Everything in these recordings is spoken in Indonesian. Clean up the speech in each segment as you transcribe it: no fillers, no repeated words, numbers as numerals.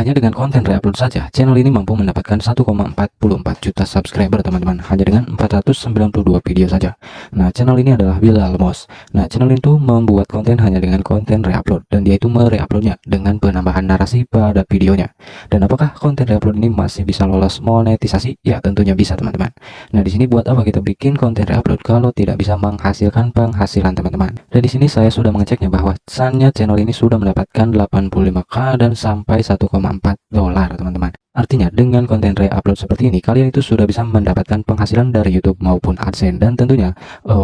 Hanya dengan konten reupload saja, channel ini mampu mendapatkan 1,44 juta subscriber teman-teman, hanya dengan 492 video saja. Nah, channel ini adalah Bilal Mos. Nah, channel itu membuat konten hanya dengan konten reupload, dan dia itu mereuploadnya dengan penambahan narasi pada videonya. Dan apakah konten reupload ini masih bisa lolos monetisasi? Ya, tentunya bisa teman-teman. Nah, di sini buat apa kita bikin konten reupload kalau tidak bisa menghasilkan penghasilan teman-teman? Dan di sini saya sudah mengeceknya bahwasannya channel ini sudah mendapatkan 85k dan sampai 1,4 dolar teman-teman. Artinya dengan konten reupload seperti ini kalian itu sudah bisa mendapatkan penghasilan dari YouTube maupun AdSense. Dan tentunya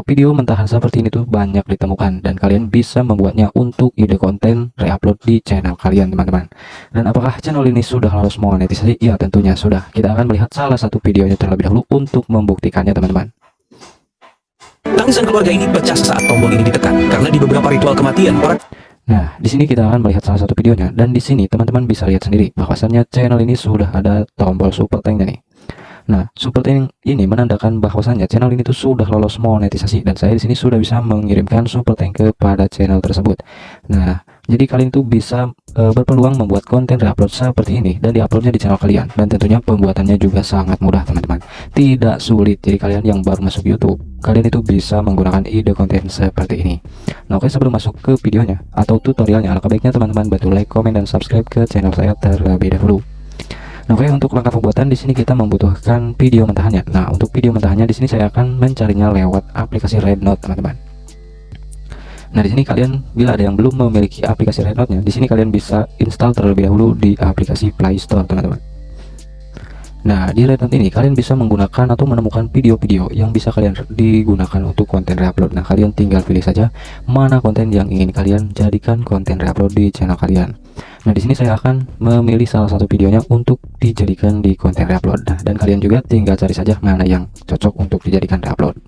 video mentahan seperti ini tuh banyak ditemukan dan kalian bisa membuatnya untuk ide konten reupload di channel kalian teman-teman. Dan apakah channel ini sudah lolos monetisasi? Ya, tentunya sudah. Kita akan melihat salah satu videonya terlebih dahulu untuk membuktikannya teman-teman. Tangisan keluarga ini pecah saat tombol ini ditekan karena di beberapa ritual kematian para. Nah, di sini kita akan melihat salah satu videonya, dan di sini teman-teman bisa lihat sendiri bahwasannya channel ini sudah ada tombol super tanknya nih. Nah, super tank ini menandakan bahwasannya channel ini tuh sudah lolos monetisasi, dan saya di sini sudah bisa mengirimkan super tank kepada channel tersebut. Nah, jadi kalian tuh bisa berpeluang membuat konten reupload seperti ini dan diuploadnya di channel kalian, dan tentunya pembuatannya juga sangat mudah teman-teman, tidak sulit. Jadi kalian yang baru masuk YouTube, kalian itu bisa menggunakan ide konten seperti ini. Nah, oke, sebelum masuk ke videonya atau tutorialnya, alangkah baiknya teman-teman bantu like, komen, dan subscribe ke channel saya terlebih dahulu. Nah, oke, untuk langkah pembuatan di sini kita membutuhkan video mentahannya. Nah, untuk video mentahannya di sini saya akan mencarinya lewat aplikasi Rednote teman-teman. Nah, di sini kalian bila ada yang belum memiliki aplikasi Rednote-nya, di sini kalian bisa install terlebih dahulu di aplikasi Play Store teman-teman. Nah, di Rednote ini kalian bisa menggunakan atau menemukan video-video yang bisa kalian digunakan untuk konten reupload. Nah, kalian tinggal pilih saja mana konten yang ingin kalian jadikan konten reupload di channel kalian. Nah, di sini saya akan memilih salah satu videonya untuk dijadikan di konten reupload. Nah, dan kalian juga tinggal cari saja mana yang cocok untuk dijadikan reupload.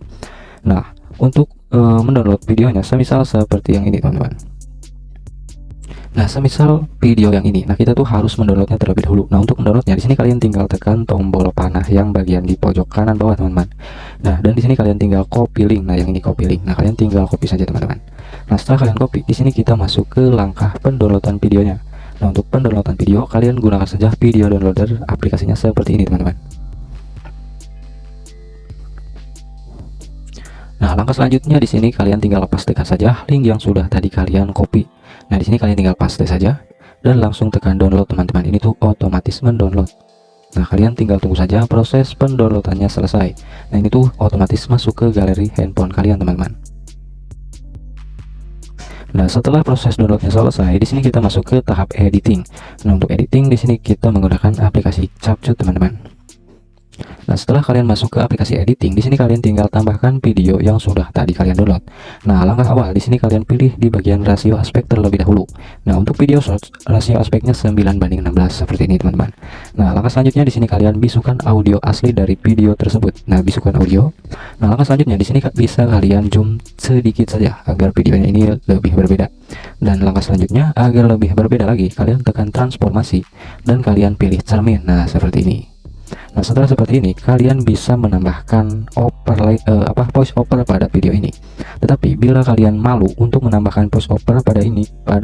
Nah, untuk mendownload videonya semisal seperti yang ini teman-teman. Nah, semisal video yang ini, nah kita tuh harus mendownloadnya terlebih dahulu. Nah, untuk mendownloadnya di sini kalian tinggal tekan tombol panah yang bagian di pojok kanan bawah teman-teman. Nah, dan di sini kalian tinggal copy link. Nah, yang ini copy link. Nah, kalian tinggal copy saja teman-teman. Nah, setelah kalian copy, di sini kita masuk ke langkah pendownloadan videonya. Nah, untuk pendownloadan video kalian gunakan saja video downloader aplikasinya seperti ini teman-teman. Nah, langkah selanjutnya di sini kalian tinggal pastekan saja link yang sudah tadi kalian copy. Nah, di sini kalian tinggal paste saja dan langsung tekan download teman-teman. Ini tuh otomatis mendownload. Nah, kalian tinggal tunggu saja proses pendownloadannya selesai. Nah, ini tuh otomatis masuk ke galeri handphone kalian teman-teman. Nah, setelah proses downloadnya selesai, di sini kita masuk ke tahap editing. Nah, untuk editing di sini kita menggunakan aplikasi Capcut teman-teman. Nah, setelah kalian masuk ke aplikasi editing, di sini kalian tinggal tambahkan video yang sudah tadi kalian download. Nah, langkah awal di sini kalian pilih di bagian rasio aspek terlebih dahulu. Nah, untuk video short rasio aspeknya 9:16 seperti ini teman-teman. Nah, langkah selanjutnya di sini kalian bisukan audio asli dari video tersebut. Nah, bisukan audio. Nah, langkah selanjutnya di sini bisa kalian zoom sedikit saja agar videonya ini lebih berbeda. Dan langkah selanjutnya agar lebih berbeda lagi, kalian tekan transformasi dan kalian pilih cermin. Nah, seperti ini. Nah, setelah seperti ini kalian bisa menambahkan voice over pada video ini. Tetapi bila kalian malu untuk menambahkan voice over pada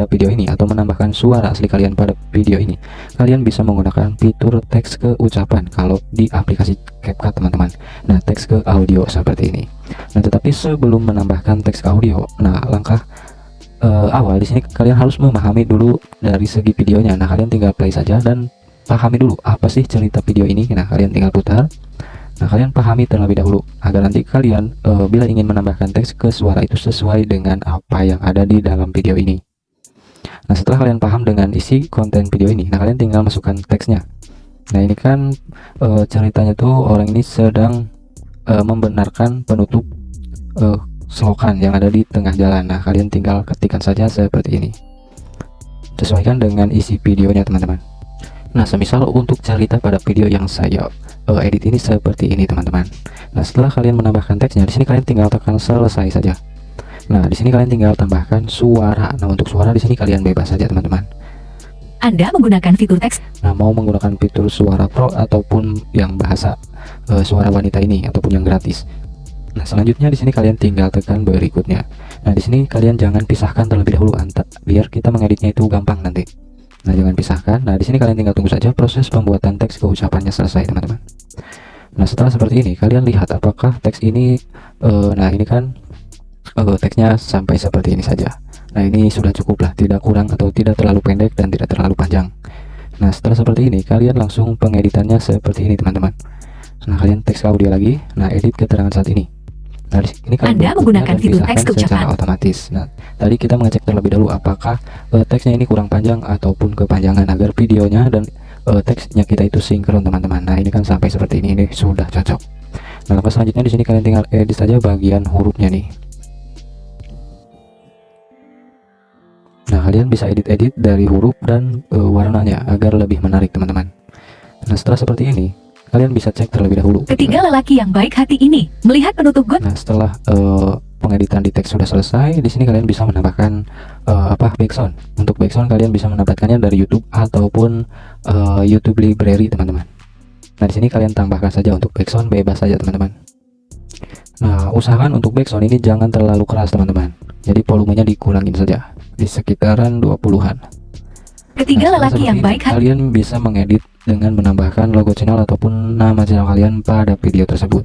video ini atau menambahkan suara asli kalian pada video ini, kalian bisa menggunakan fitur teks ke ucapan kalau di aplikasi CapCut teman-teman. Nah, teks ke audio seperti ini. Nah, tetapi sebelum menambahkan teks ke audio, nah langkah awal di sini kalian harus memahami dulu dari segi videonya. Nah, kalian tinggal play saja dan pahami dulu apa sih cerita video ini. Nah, kalian tinggal putar. Nah, kalian pahami terlebih dahulu agar nanti kalian bila ingin menambahkan teks ke suara itu sesuai dengan apa yang ada di dalam video ini. Nah, setelah kalian paham dengan isi konten video ini, nah kalian tinggal masukkan teksnya. Nah, ini kan ceritanya tuh orang ini sedang membenarkan penutup selokan yang ada di tengah jalan. Nah, kalian tinggal ketikkan saja seperti ini. Sesuaikan dengan isi videonya teman-teman. Nah, semisal untuk cerita pada video yang saya edit ini seperti ini teman-teman. Nah, setelah kalian menambahkan teksnya, di sini kalian tinggal tekan selesai saja. Nah, di sini kalian tinggal tambahkan suara. Nah, untuk suara di sini kalian bebas saja teman-teman. Anda menggunakan fitur teks. Nah, mau menggunakan fitur suara pro ataupun yang bahasa suara wanita ini ataupun yang gratis. Nah, selanjutnya di sini kalian tinggal tekan berikutnya. Nah, di sini kalian jangan pisahkan terlebih dahulu biar kita mengeditnya itu gampang nanti. Nah, jangan pisahkan. Nah, di sini kalian tinggal tunggu saja proses pembuatan teks ke ucapannya selesai, teman-teman. Nah, setelah seperti ini, kalian lihat apakah teks ini, nah ini kan teksnya sampai seperti ini saja. Nah, ini sudah cukup lah, tidak kurang atau tidak terlalu pendek dan tidak terlalu panjang. Nah, setelah seperti ini, kalian langsung pengeditannya seperti ini, teman-teman. Nah, kalian teks ke audio lagi. Nah, edit keterangan saat ini. Nah, di sini kalian Anda menggunakan dan fitur teks pisahkan ke secara ucapan. otomatis. Nah, tadi kita mengecek terlebih dahulu apakah teksnya ini kurang panjang ataupun kepanjangan agar videonya dan teksnya kita itu sinkron, teman-teman. Nah, ini kan sampai seperti ini sudah cocok. Nah, langkah selanjutnya di sini kalian tinggal edit saja bagian hurufnya nih. Nah, kalian bisa edit-edit dari huruf dan warnanya agar lebih menarik, teman-teman. Nah, setelah seperti ini, kalian bisa cek terlebih dahulu. Ketiga lelaki yang baik hati ini melihat penutup got. Nah, setelah pengeditan di teks sudah selesai, di sini kalian bisa menambahkan background. Untuk background kalian bisa mendapatkannya dari YouTube ataupun YouTube Library, teman-teman. Nah, di sini kalian tambahkan saja untuk background, bebas saja, teman-teman. Nah, usahakan untuk background ini jangan terlalu keras, teman-teman. Jadi volumenya dikurangin saja di sekitaran 20-an. Ketiga Nah, lelaki setelah yang seperti baik ini, hati. kalian bisa mengedit dengan menambahkan logo channel ataupun nama channel kalian pada video tersebut.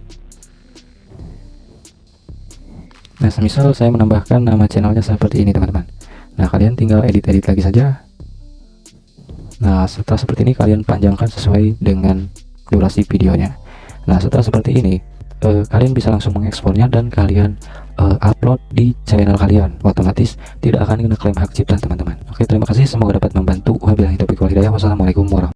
Nah, semisal saya menambahkan nama channelnya seperti ini, teman-teman. Nah, kalian tinggal edit-edit lagi saja. Nah, setelah seperti ini kalian panjangkan sesuai dengan durasi videonya. Nah, setelah seperti ini kalian bisa langsung mengekspornya dan kalian upload di channel kalian. Otomatis tidak akan kena klaim hak cipta, teman-teman. Oke, terima kasih, semoga dapat membantu. Wabillahi taufiq wal hidayah. Wassalamualaikum warahmatullahi wabarakatuh.